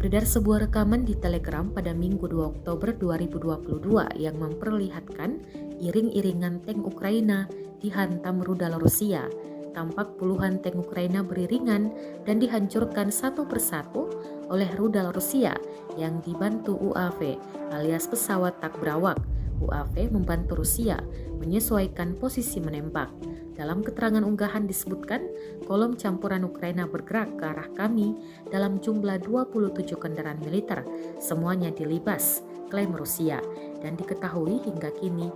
Beredar sebuah rekaman di Telegram pada Minggu 2 Oktober 2022 yang memperlihatkan iring-iringan tank Ukraina dihantam rudal Rusia. Tampak puluhan tank Ukraina beriringan dan dihancurkan satu persatu oleh rudal Rusia yang dibantu UAV alias pesawat tak berawak. UAV membantu Rusia menyesuaikan posisi menembak. Dalam keterangan unggahan disebutkan, kolom campuran Ukraina bergerak ke arah kami dalam jumlah 27 kendaraan militer, semuanya dilibas, klaim Rusia. Dan diketahui hingga kini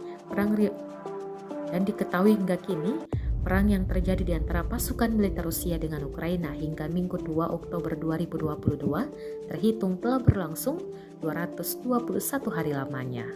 perang yang terjadi di antara pasukan militer Rusia dengan Ukraina hingga Minggu 2 Oktober 2022 terhitung telah berlangsung 221 hari lamanya.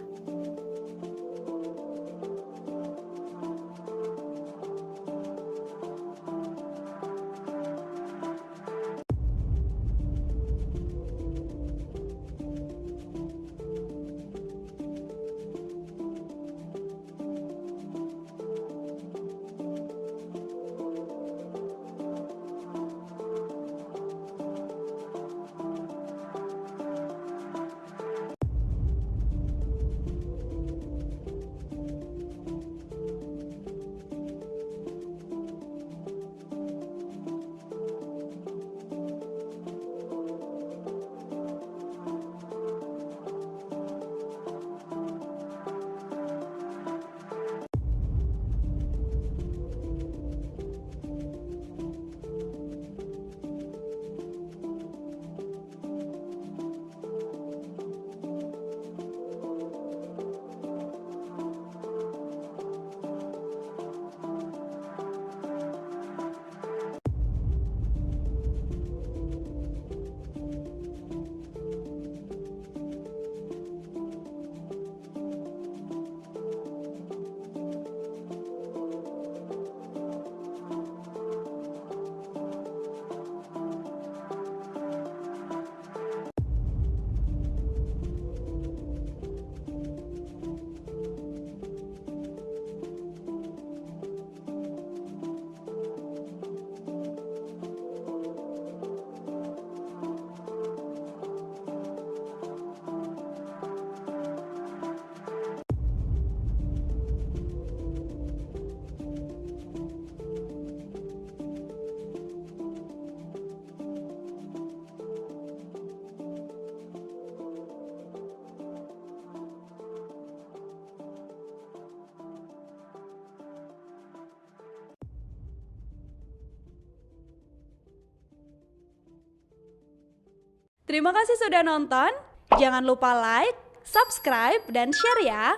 Terima kasih sudah nonton. Jangan lupa like, subscribe, dan share ya.